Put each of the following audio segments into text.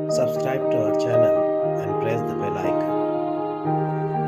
Subscribe to our channel and press the bell icon.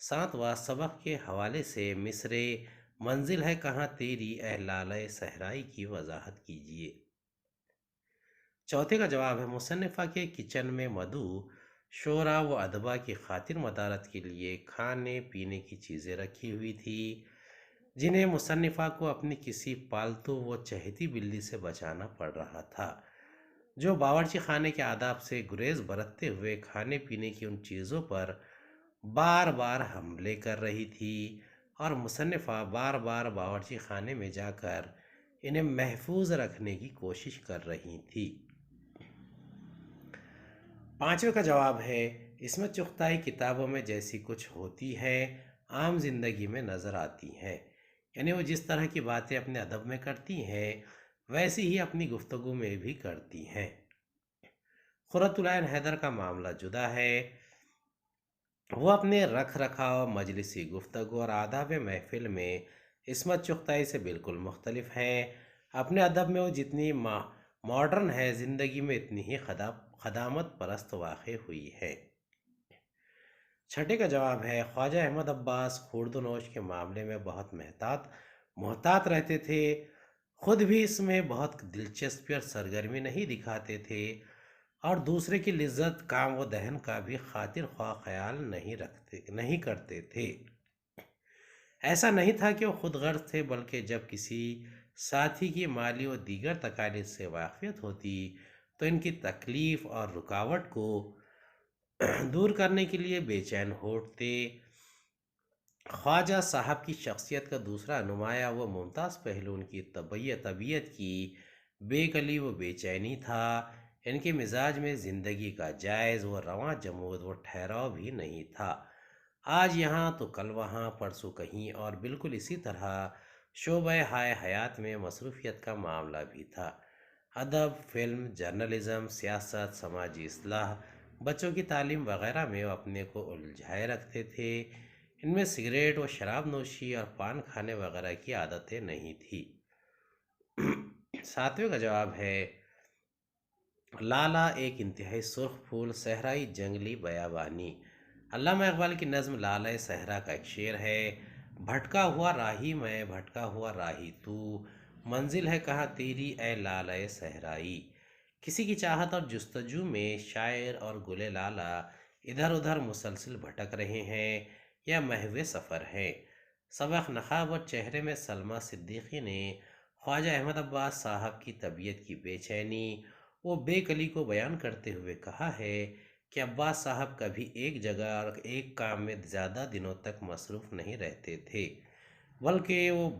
7واں سبق کے حوالے سے مصرے منزل ہے کہاں تیری اے لالۂ صحرائی کی وضاحت کیجیے۔ چوتھے کا جواب ہے مصنفہ کے کچن میں مدعو شعراء و ادبا کی خاطر مدارت کے لیے کھانے پینے کی چیزیں رکھی ہوئی تھی، جنہیں مصنفہ کو اپنی کسی پالتو و چہتی بلی سے بچانا پڑ رہا تھا، جو باورچی خانے کے آداب سے گریز برتتے ہوئے کھانے پینے کی ان چیزوں پر بار بار حملے کر رہی تھی، اور مصنفہ بار بار باورچی خانے میں جا کر انہیں محفوظ رکھنے کی کوشش کر رہی تھی۔ پانچویں کا جواب ہے عصمت چغتائی کتابوں میں جیسی کچھ ہوتی ہے عام زندگی میں نظر آتی ہیں، یعنی وہ جس طرح کی باتیں اپنے ادب میں کرتی ہیں ویسی ہی اپنی گفتگو میں بھی کرتی ہیں۔ قرۃ العین حیدر کا معاملہ جدا ہے، وہ اپنے رکھ رکھاؤ، مجلسی گفتگو اور آداب محفل میں عصمت چغتائی سے بالکل مختلف ہیں۔ اپنے ادب میں وہ جتنی ماڈرن ہے، زندگی میں اتنی ہی خدامت پرست واقع ہوئی ہے۔ چھٹے کا جواب ہے خواجہ احمد عباس خورد و نوش کے معاملے میں بہت محتاط رہتے تھے، خود بھی اس میں بہت دلچسپی اور سرگرمی نہیں دکھاتے تھے، اور دوسرے کی لذت کام و دہن کا بھی خاطر خواہ خیال نہیں کرتے تھے۔ ایسا نہیں تھا کہ وہ خود غرض تھے، بلکہ جب کسی ساتھی کی مالی و دیگر تکالیف سے واقفیت ہوتی تو ان کی تکلیف اور رکاوٹ کو دور کرنے کے لیے بے چین ہوتے۔ خواجہ صاحب کی شخصیت کا دوسرا نمایاں و ممتاز پہلو ان کی طبیعت کی بے کلی و بے چینی تھا۔ ان کے مزاج میں زندگی کا جائز و رواں جمود و ٹھہراؤ بھی نہیں تھا، آج یہاں تو کل وہاں، پرسوں کہیں، اور بالکل اسی طرح شعبہ ہائے حیات میں مصروفیت کا معاملہ بھی تھا۔ ادب، فلم، جرنلزم، سیاست، سماجی اصلاح، بچوں کی تعلیم وغیرہ میں وہ اپنے کو الجھائے رکھتے تھے۔ ان میں سگریٹ و شراب نوشی اور پان کھانے وغیرہ کی عادتیں نہیں تھی۔ ساتویں کا جواب ہے لالا ایک انتہائی سرخ پھول، صحرائی جنگلی بیابانی۔ علامہ اقبال کی نظم لالۂ صحرا کا ایک شعر ہے: بھٹکا ہوا راہی میں، بھٹکا ہوا راہی تو، منزل ہے کہاں تیری اے لالۂ صحرائی۔ کسی کی چاہت اور جستجو میں شاعر اور گل لالا ادھر ادھر مسلسل بھٹک رہے ہیں یا محو سفر ہیں۔ سبق نخاوت چہرے میں سلمیٰ صدیقی نے خواجہ احمد عباس صاحب کی طبیعت کی بے چینی و بے کلی کو بیان کرتے ہوئے کہا ہے کہ عباس صاحب کبھی ایک جگہ اور ایک کام میں زیادہ دنوں تک مصروف نہیں رہتے تھے، بلکہ وہ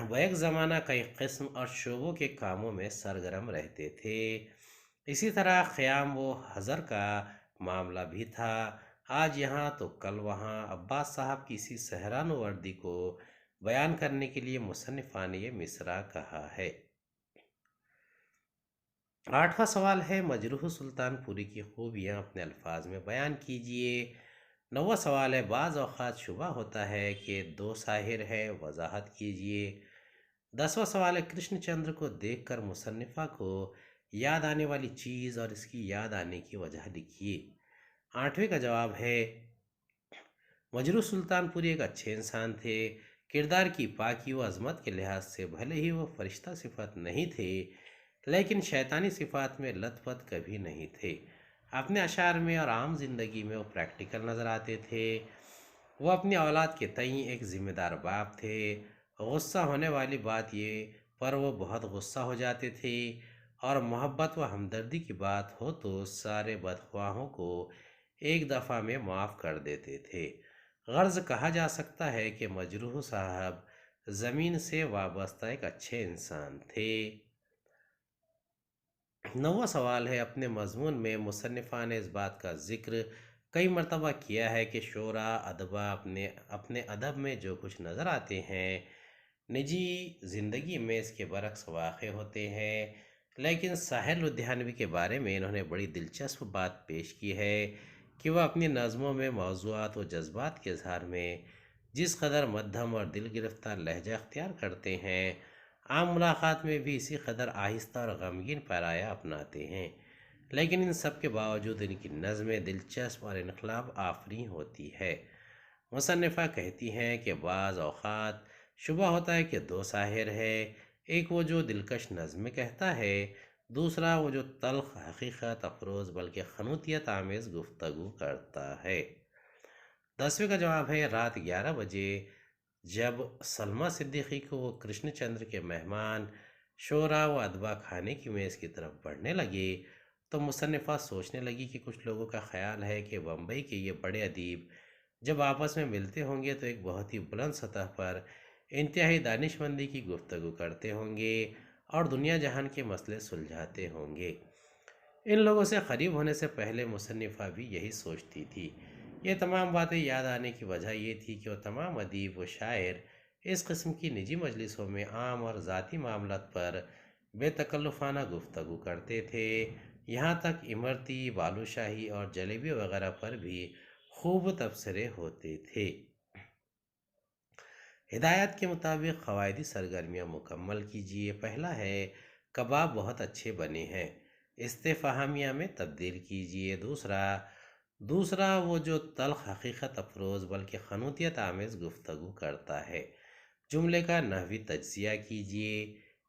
بیک زمانہ کئی قسم اور شعبوں کے کاموں میں سرگرم رہتے تھے۔ اسی طرح قیام و حضر کا معاملہ بھی تھا، آج یہاں تو کل وہاں۔ عباس صاحب کی اسی سحران وردی کو بیان کرنے کے لیے مصنفہ نے یہ مصرع کہا ہے۔ آٹھواں سوال ہے مجروح سلطان پوری کی خوبیاں اپنے الفاظ میں بیان کیجیے۔ نواں سوال ہے بعض اوقات شبہ ہوتا ہے کہ دو ساحر ہیں، وضاحت کیجیے۔ 10واں سوال ہے کرشن چندر کو دیکھ کر مصنفہ کو یاد آنے والی چیز اور اس کی یاد آنے کی وجہ لکھیے۔ 8ویں کا جواب ہے مجروح سلطان پوری ایک اچھے انسان تھے، کردار کی پاکی و عظمت کے لحاظ سے بھلے ہی وہ فرشتہ صفت نہیں تھے، لیکن شیطانی صفات میں لت پت کبھی نہیں تھے۔ اپنے اشعار میں اور عام زندگی میں وہ پریکٹیکل نظر آتے تھے۔ وہ اپنی اولاد کے تئیں ایک ذمہ دار باپ تھے، غصہ ہونے والی بات یہ پر وہ بہت غصہ ہو جاتے تھے، اور محبت و ہمدردی کی بات ہو تو سارے بدخواہوں کو ایک دفعہ میں معاف کر دیتے تھے۔ غرض کہا جا سکتا ہے کہ مجروح صاحب زمین سے وابستہ ایک اچھے انسان تھے۔ 9واں سوال ہے اپنے مضمون میں مصنفہ نے اس بات کا ذکر کئی مرتبہ کیا ہے کہ شعراء ادبا اپنے ادب میں جو کچھ نظر آتے ہیں نجی زندگی میں اس کے برعکس واقع ہوتے ہیں، لیکن ساحر لدھیانوی کے بارے میں انہوں نے بڑی دلچسپ بات پیش کی ہے کہ وہ اپنی نظموں میں موضوعات و جذبات کے اظہار میں جس قدر مدھم اور دل گرفتار لہجہ اختیار کرتے ہیں، عام ملاقات میں بھی اسی قدر آہستہ اور غمگین پیرایہ اپناتے ہیں، لیکن ان سب کے باوجود ان کی نظمیں دلچسپ اور انقلاب آفریں ہوتی ہے۔ مصنفہ کہتی ہیں کہ بعض اوقات شبہ ہوتا ہے کہ دو ساحر ہے، ایک وہ جو دلکش نظمیں کہتا ہے، دوسرا وہ جو تلخ حقیقت افروز بلکہ خنوتیت آمیز گفتگو کرتا ہے۔ 10ویں کا جواب ہے، رات 11 بجے جب سلمیٰ صدیقی کو وہ کرشن چندر کے مہمان شعرا و ادبا کھانے کی میز کی طرف بڑھنے لگے تو مصنفہ سوچنے لگی کہ کچھ لوگوں کا خیال ہے کہ بمبئی کے یہ بڑے ادیب جب آپس میں ملتے ہوں گے تو ایک بہت ہی بلند سطح پر انتہائی دانشمندی کی گفتگو کرتے ہوں گے اور دنیا جہان کے مسئلے سلجھاتے ہوں گے۔ ان لوگوں سے قریب ہونے سے پہلے مصنفہ بھی یہی سوچتی تھی۔ یہ تمام باتیں یاد آنے کی وجہ یہ تھی کہ وہ تمام ادیب و شاعر اس قسم کی نجی مجلسوں میں عام اور ذاتی معاملات پر بے تکلفانہ گفتگو کرتے تھے، یہاں تک امرتی، بالو شاہی اور جلیبی وغیرہ پر بھی خوب تبصرے ہوتے تھے۔ ہدایات کے مطابق قواعدی سرگرمیاں مکمل کیجیے۔ پہلا ہے، کباب بہت اچھے بنے ہیں، استفہامیہ میں تبدیل کیجیے۔ دوسرا وہ جو تلخ حقیقت افروز بلکہ خنوتیت آمیز گفتگو کرتا ہے، جملے کا نحوی تجزیہ کیجیے۔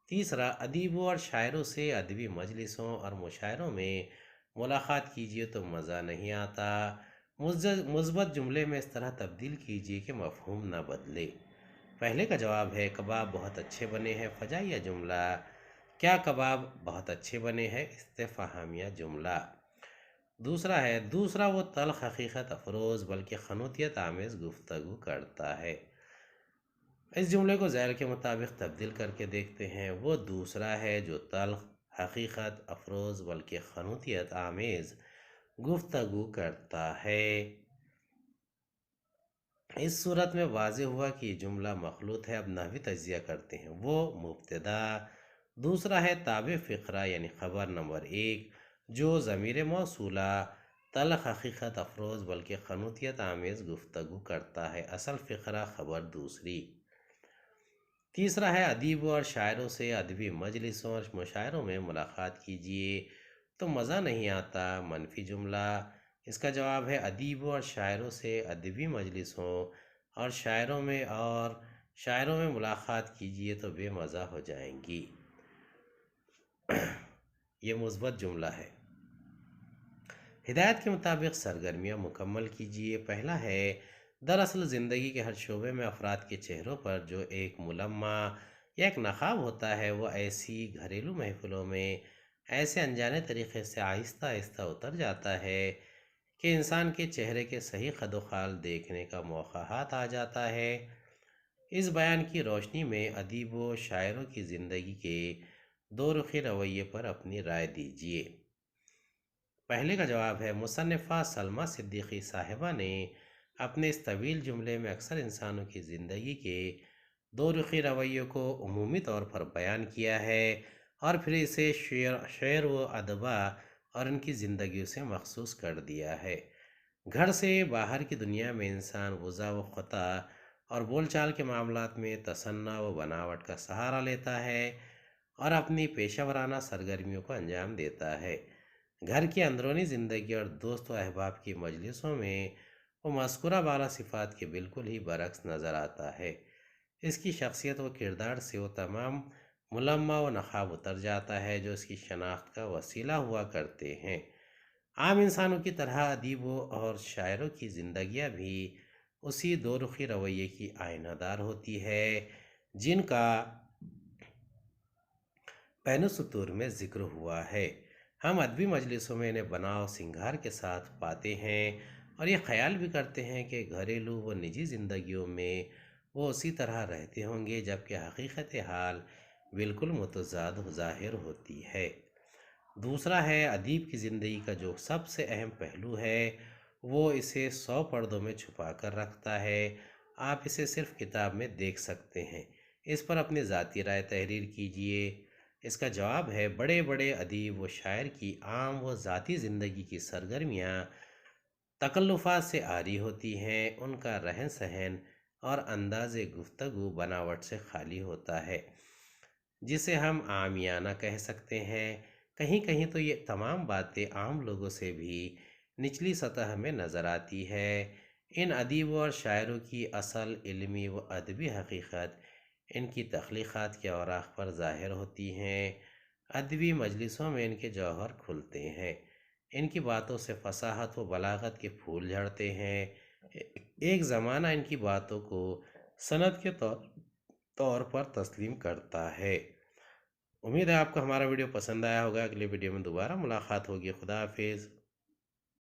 تیسرا، ادیبوں اور شاعروں سے ادبی مجلسوں اور مشاعروں میں ملاقات کیجیے تو مزہ نہیں آتا، مثبت جملے میں اس طرح تبدیل کیجیے کہ مفہوم نہ بدلے۔ پہلے کا جواب ہے، کباب بہت اچھے بنے ہیں، فجائیہ جملہ، کیا کباب بہت اچھے بنے ہیں، استفہامیہ جملہ۔ دوسرا وہ تلخ حقیقت افروز بلکہ خنوتیت آمیز گفتگو کرتا ہے، اس جملے کو ذیل کے مطابق تبدیل کر کے دیکھتے ہیں۔ وہ دوسرا ہے جو تلخ حقیقت افروز بلکہ خنوتیت آمیز گفتگو کرتا ہے۔ اس صورت میں واضح ہوا کہ یہ جملہ مخلوط ہے۔ اب نحوی تجزیہ کرتے ہیں۔ وہ مبتدا، دوسرا ہے تابع فقرہ یعنی خبر نمبر 1 جو ضمیر موصولہ تلخ حقیقت افروز بلکہ خنوتیت آمیز گفتگو کرتا ہے، اصل فقرہ خبر دوسری۔ تیسرا ہے، ادیبوں اور شاعروں سے ادبی مجلسوں اور مشاعروں میں ملاقات کیجیے تو مزہ نہیں آتا، منفی جملہ۔ اس کا جواب ہے، ادیبوں اور شاعروں سے ادبی مجلسوں اور شاعروں میں ملاقات کیجیے تو بے مزہ ہو جائیں گی، یہ مثبت جملہ ہے۔ ہدایت کے مطابق سرگرمیاں مکمل کیجیے۔ پہلا ہے، دراصل زندگی کے ہر شعبے میں افراد کے چہروں پر جو ایک ملمع یا ایک نقاب ہوتا ہے وہ ایسی گھریلو محفلوں میں ایسے انجانے طریقے سے آہستہ آہستہ اتر جاتا ہے کہ انسان کے چہرے کے صحیح قد و خال دیکھنے کا موقع ہاتھ آ جاتا ہے۔ اس بیان کی روشنی میں ادیبوں و شاعروں کی زندگی کے دو رخی رویے پر اپنی رائے دیجیے۔ پہلے کا جواب ہے، مصنفہ سلمیٰ صدیقی صاحبہ نے اپنے اس طویل جملے میں اکثر انسانوں کی زندگی کے دو رخی رویوں کو عمومی طور پر بیان کیا ہے اور پھر اسے شعر و ادبا اور ان کی زندگیوں سے مخصوص کر دیا ہے۔ گھر سے باہر کی دنیا میں انسان وضع و خطا اور بول چال کے معاملات میں تصنع و بناوٹ کا سہارا لیتا ہے اور اپنی پیشہ ورانہ سرگرمیوں کو انجام دیتا ہے۔ گھر کی اندرونی زندگی اور دوست و احباب کی مجلسوں میں وہ مذکورہ بالا صفات کے بالکل ہی برعکس نظر آتا ہے۔ اس کی شخصیت و کردار سے وہ تمام ملمع و نقاب اتر جاتا ہے جو اس کی شناخت کا وسیلہ ہوا کرتے ہیں۔ عام انسانوں کی طرح ادیبوں اور شاعروں کی زندگیاں بھی اسی دو رخی رویے کی آئینہ دار ہوتی ہے جن کا پین و سطور میں ذکر ہوا ہے۔ ہم ادبی مجلسوں میں انہیں بناؤ سنگھار کے ساتھ پاتے ہیں اور یہ خیال بھی کرتے ہیں کہ گھریلو و نجی زندگیوں میں وہ اسی طرح رہتے ہوں گے، جبکہ حقیقت حال بالکل متضاد ظاہر ہوتی ہے۔ دوسرا ہے، ادیب کی زندگی کا جو سب سے اہم پہلو ہے وہ اسے 100 پردوں میں چھپا کر رکھتا ہے، آپ اسے صرف کتاب میں دیکھ سکتے ہیں، اس پر اپنی ذاتی رائے تحریر کیجیے۔ اس کا جواب ہے، بڑے بڑے ادیب و شاعر کی عام و ذاتی زندگی کی سرگرمیاں تکلفات سے عاری ہوتی ہیں، ان کا رہن سہن اور انداز گفتگو بناوٹ سے خالی ہوتا ہے، جسے ہم عامیانہ کہہ سکتے ہیں۔ کہیں کہیں تو یہ تمام باتیں عام لوگوں سے بھی نچلی سطح میں نظر آتی ہے۔ ان ادیبوں اور شاعروں کی اصل علمی و ادبی حقیقت ان کی تخلیقات کے اوراق پر ظاہر ہوتی ہیں۔ ادبی مجلسوں میں ان کے جوہر کھلتے ہیں، ان کی باتوں سے فصاحت و بلاغت کے پھول جھڑتے ہیں۔ ایک زمانہ ان کی باتوں کو سند کے طور پر تسلیم کرتا ہے۔ امید ہے آپ کو ہمارا ویڈیو پسند آیا ہوگا۔ اگلے ویڈیو میں دوبارہ ملاقات ہوگی۔ خدا حافظ۔